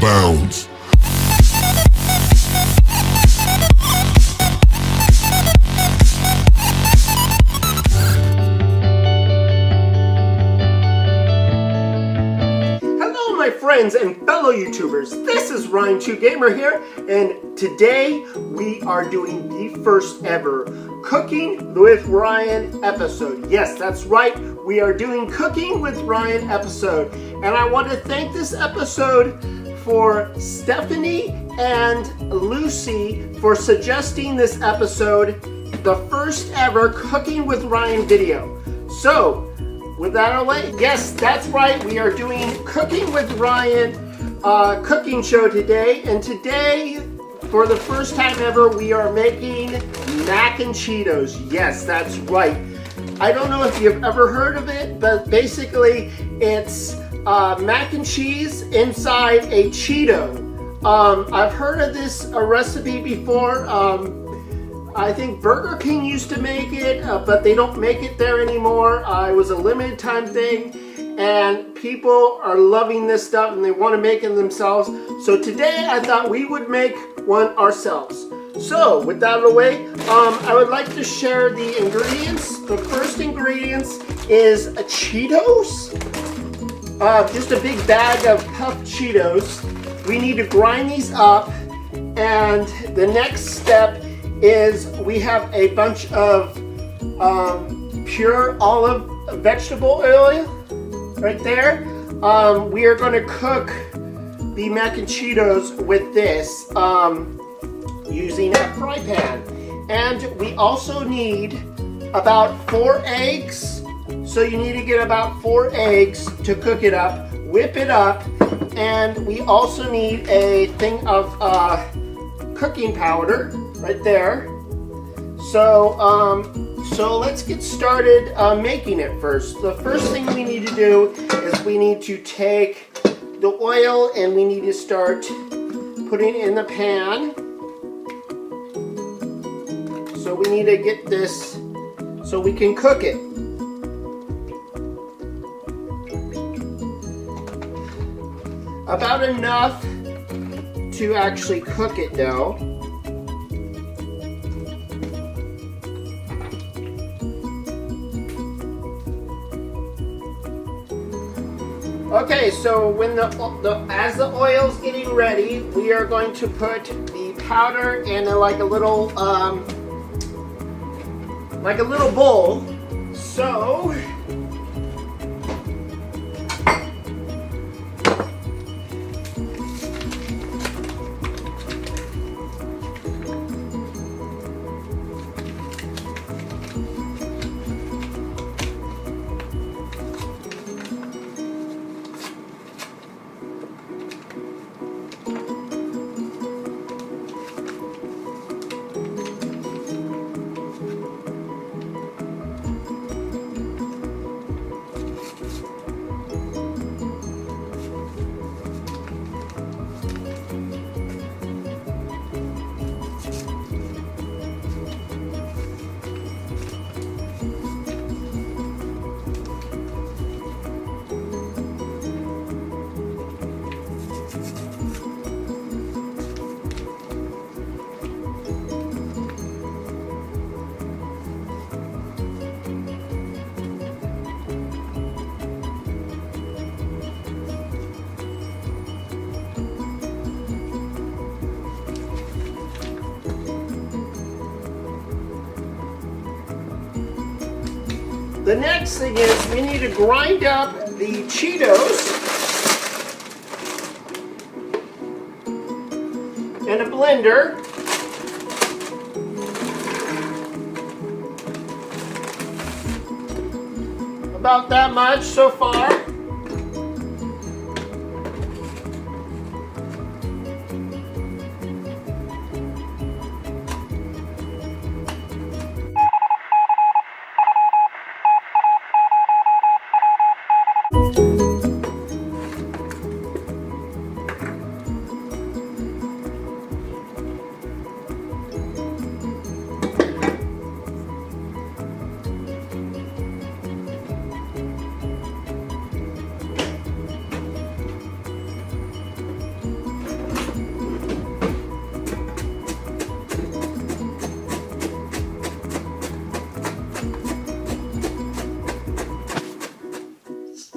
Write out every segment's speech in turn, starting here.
bounds. Hello my friends and fellow YouTubers, this is Ryan2Gamer here, and today we are doing the first ever Cooking with Ryan episode. Yes, that's right, we are doing Cooking with Ryan episode, and I want to thank this episode for Stephanie and Lucy for suggesting this episode, the first ever Cooking with Ryan video. So, with that out of the way, yes, that's right, we are doing Cooking with Ryan cooking show today, and today, for the first time ever, we are making mac and Cheetos. Yes, that's right. I don't know if you've ever heard of it, but basically it's mac and cheese inside a Cheeto. I've heard of this recipe before. I think Burger King used to make it, but they don't make it there anymore. It was a limited time thing, and people are loving this stuff and they want to make it themselves. So today I thought we would make one ourselves. So with that out of the way, I would like to share the ingredients. The first ingredients is Cheetos. Just a big bag of puffed Cheetos. We need to grind these up, and the next step is we have a bunch of pure olive vegetable oil right there. We are going to cook the mac and Cheetos with this using a fry pan. And we also need about 4 eggs. So you need to get about 4 eggs to cook it up, whip it up, and we also need a thing of cooking powder right there. So let's get started making it first. The first thing we need to do is we need to take the oil and we need to start putting it in the pan. So we need to get this so we can cook it. About enough to actually cook it though. Okay, so when as the oil's getting ready, we are going to put the powder in like a little bowl. So the next thing is we need to grind up the Cheetos in a blender. About that much so far.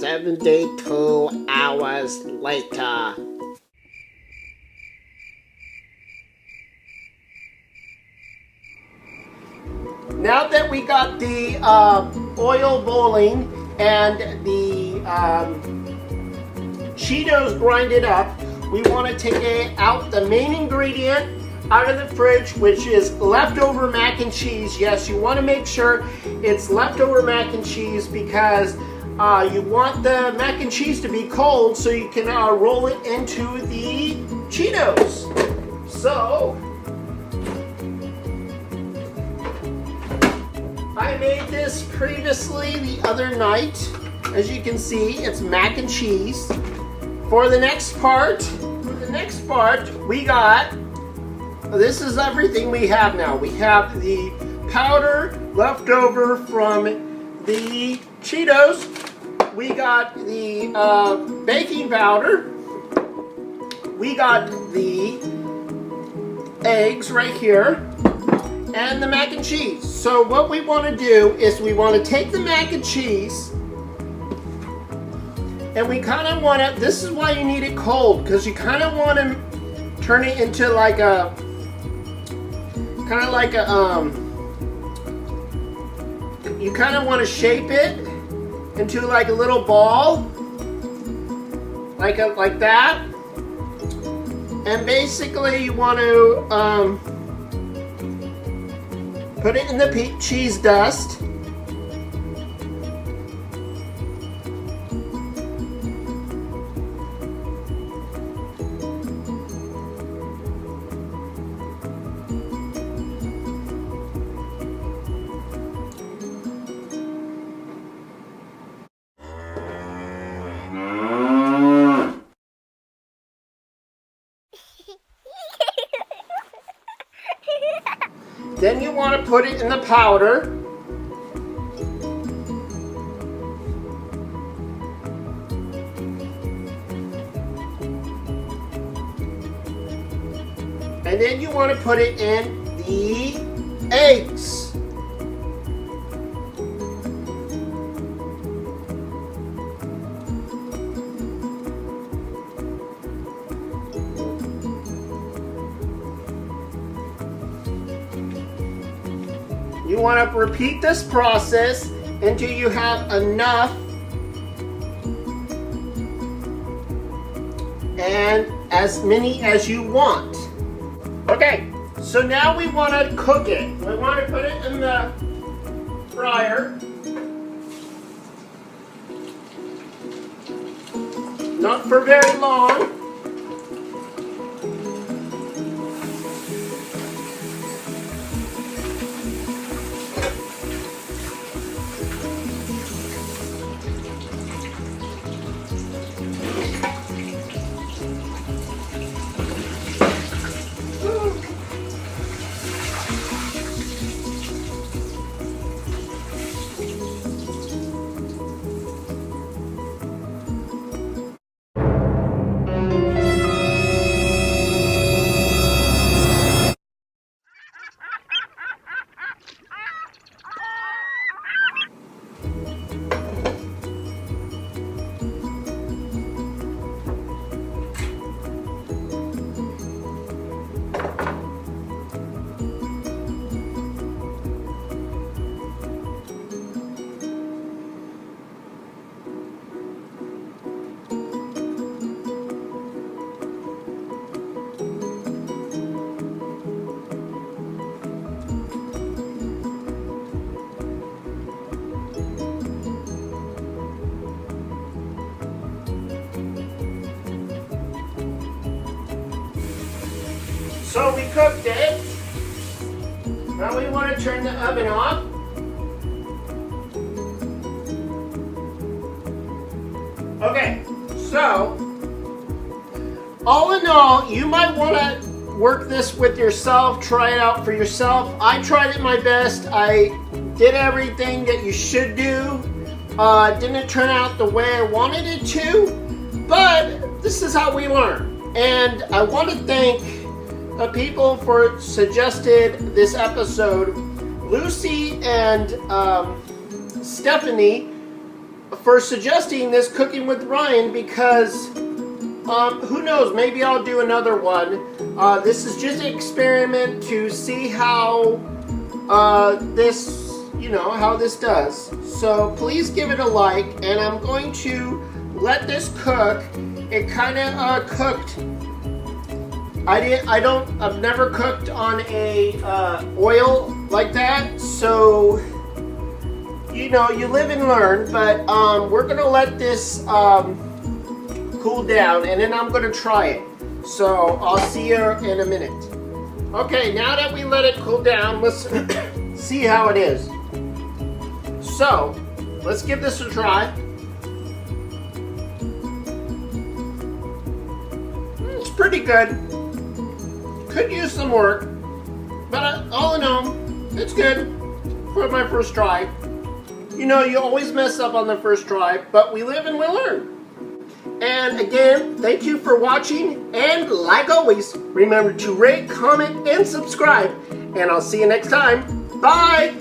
72 hours later. Now that we got the oil boiling and the Cheetos grinded up, we want to take out the main ingredient out of the fridge, which is leftover mac and cheese. Yes, you want to make sure it's leftover mac and cheese because you want the mac and cheese to be cold so you can roll it into the Cheetos. So, I made this previously the other night. As you can see, it's mac and cheese. For the next part, we got, this is everything we have now. We have the powder left over from the Cheetos. We got the baking powder. We got the eggs right here. And the mac and cheese. So what we want to do is we want to take the mac and cheese and we kind of want to, this is why you need it cold, because you kind of want to turn it into like a, you kind of want to shape it into like a little ball, like that. And basically you want to, put it in the cheese dust. Then you want to put it in the powder. And then you want to put it in the eggs. You want to repeat this process until you have enough and as many as you want. Okay, so now we want to cook it. We want to put it in the fryer. Not for very long. So we cooked it. Now we want to turn the oven off. Okay, so all in all, you might want to work this with yourself, try it out for yourself. I tried it my best. I did everything that you should do. Didn't turn out the way I wanted it to, but this is how we learn. And I want to thank the people for suggested this episode. Lucy and Stephanie for suggesting this Cooking with Ryan, because who knows, maybe I'll do another one. This is just an experiment to see how this, how this does. So please give it a like, and I'm going to let this cook. It kind of cooked. I've never cooked on a oil like that, so you live and learn. But we're gonna let this cool down, and then I'm gonna try it. So I'll see you in a minute. Okay, now that we let it cool down, let's see how it is. So let's give this a try. It's pretty good. Could use some work, but all in all, it's good for my first try. You always mess up on the first try, but we live and we learn. And again, thank you for watching, and like always, remember to rate, comment, and subscribe, and I'll see you next time. Bye!